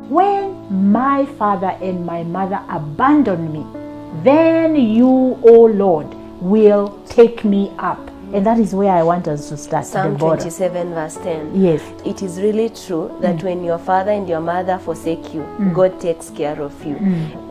when my father and my mother abandon me, then you, O Lord, will take me up. And that is where I want us to start. Psalm Deborah. 27 verse 10. Yes. It is really true that when your father and your mother forsake you, God takes care of you.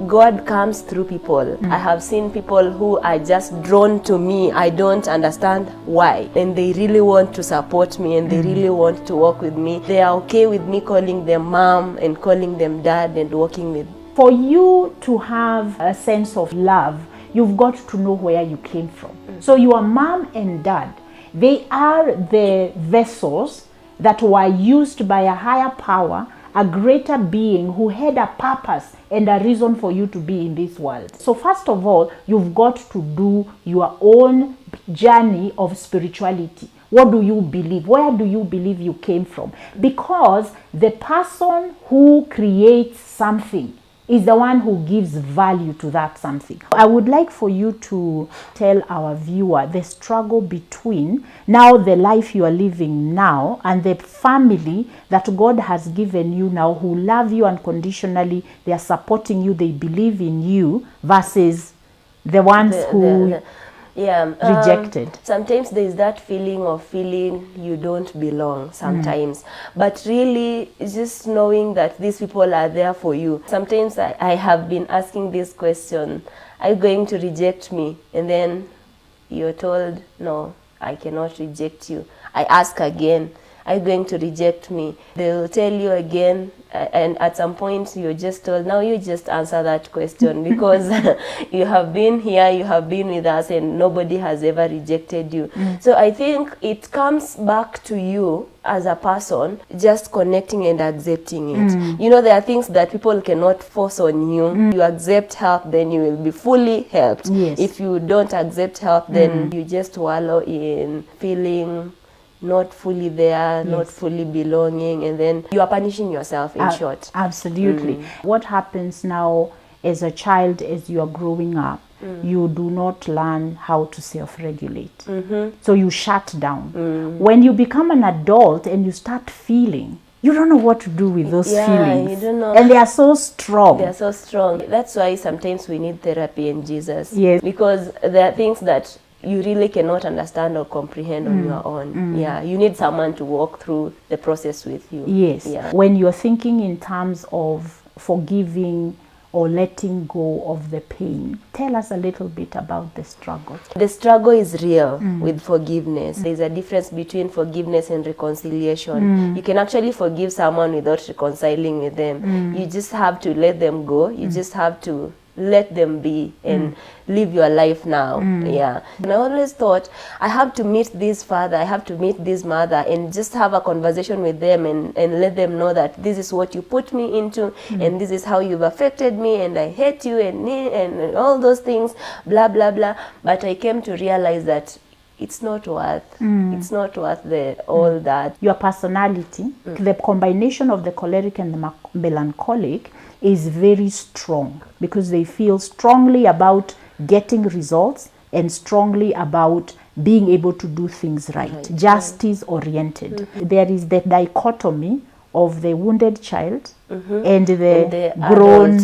God comes through people. I have seen people who are just drawn to me. I don't understand why. And they really want to support me and they really want to walk with me. They are okay with me calling them mom and calling them dad and walking with. For you to have a sense of love, you've got to know where you came from. So your mom and dad, they are the vessels that were used by a higher power, a greater being who had a purpose and a reason for you to be in this world. So first of all, you've got to do your own journey of spirituality. What do you believe? Where do you believe you came from? Because the person who creates something is the one who gives value to that something. I would like for you to tell our viewer the struggle between now the life you are living now and the family that God has given you now, who love you unconditionally, they are supporting you, they believe in you, versus the ones who rejected. Sometimes there's that feeling of feeling you don't belong sometimes. But really, it's just knowing that these people are there for you. Sometimes I have been asking this question, are you going to reject me? And then you're told, no, I cannot reject you. I ask again, are you going to reject me? They'll tell you again, and at some point you're just told, now you just answer that question because you have been here, you have been with us, and nobody has ever rejected you. So I think it comes back to you as a person, just connecting and accepting it. You know, there are things that people cannot force on you. You accept help, then you will be fully helped. Yes. If you don't accept help, then you just wallow in feeling not fully there, not fully belonging, and then you are punishing yourself in short. Absolutely. What happens now as a child, as you are growing up, you do not learn how to self-regulate. So you shut down. When you become an adult and you start feeling, you don't know what to do with those feelings. You don't know. And they are so strong. They are so strong. That's why sometimes we need therapy and Jesus. Yes. Because there are things that you really cannot understand or comprehend on your own. Yeah, you need someone to walk through the process with you. Yes. Yeah. When you're thinking in terms of forgiving or letting go of the pain, tell us a little bit about the struggle. The struggle is real with forgiveness. There's a difference between forgiveness and reconciliation. You can actually forgive someone without reconciling with them. You just have to let them go. You just have to let them be and live your life now. Yeah. And I always thought I have to meet this father, I have to meet this mother and just have a conversation with them and let them know that this is what you put me into and this is how you've affected me and I hate you and all those things, blah blah blah. But I came to realize that it's not worth all that. Your personality, the combination of the choleric and the melancholic is very strong because they feel strongly about getting results and strongly about being able to do things right. Justice oriented. There is the dichotomy of the wounded child and the grown,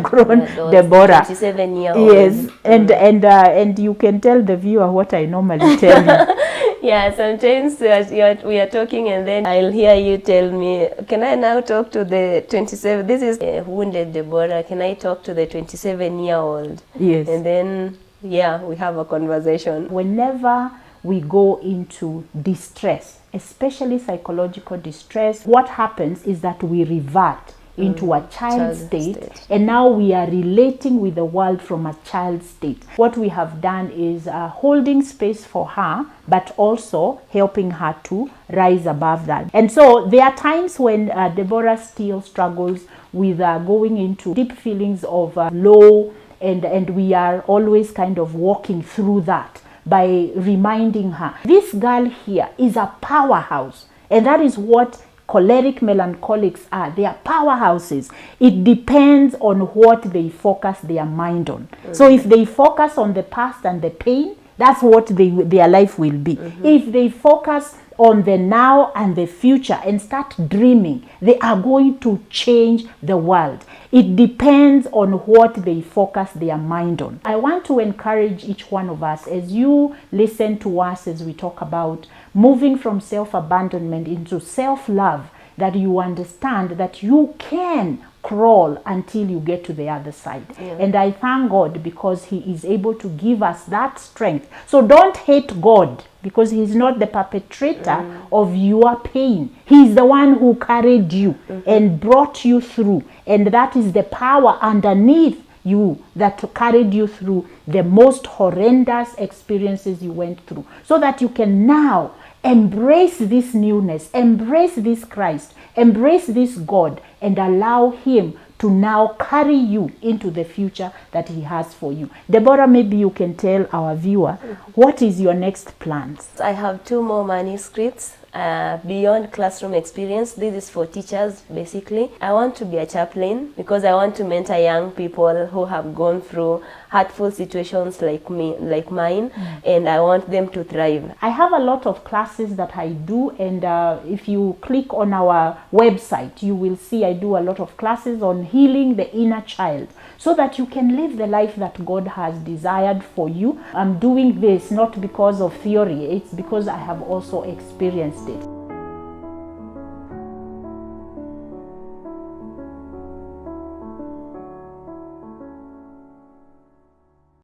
grown Deborah. 27-year-old. Yes, and you can tell the viewer what I normally tell you. Yeah, sometimes we are talking and then I'll hear you tell me, can I now talk to the 27? This is wounded Deborah. Can I talk to the 27-year-old? Yes. And then, yeah, we have a conversation. Whenever we go into distress, especially psychological distress, what happens is that we revert into a child state, and now we are relating with the world from a child state. What we have done is holding space for her, but also helping her to rise above that. And so there are times when Deborah still struggles with going into deep feelings of low, and we are always kind of walking through that by reminding her, this girl here is a powerhouse, and that is what choleric melancholics are. They are powerhouses. It depends on what they focus their mind on. So if they focus on the past and the pain, that's what their life will be. If they focus on the now and the future and start dreaming, they are going to change the world. It depends on what they focus their mind on. I want to encourage each one of us, as you listen to us as we talk about moving from self-abandonment into self-love, that you understand that you can crawl until you get to the other side. And I thank God because he is able to give us that strength. So don't hate God, because he's not the perpetrator of your pain. He's the one who carried you and brought you through. And that is the power underneath you that carried you through the most horrendous experiences you went through, so that you can now embrace this newness, embrace this Christ, embrace this God, and allow him to now carry you into the future that he has for you. Deborah, maybe you can tell our viewer, what is your next plans? I have 2 more manuscripts. Beyond classroom experience, this is for teachers basically. I want to be a chaplain because I want to mentor young people who have gone through hurtful situations like mine, and I want them to thrive. I have a lot of classes that I do, and if you click on our website, you will see I do a lot of classes on healing the inner child, so that you can live the life that God has desired for you. I'm doing this not because of theory, it's because I have also experienced it.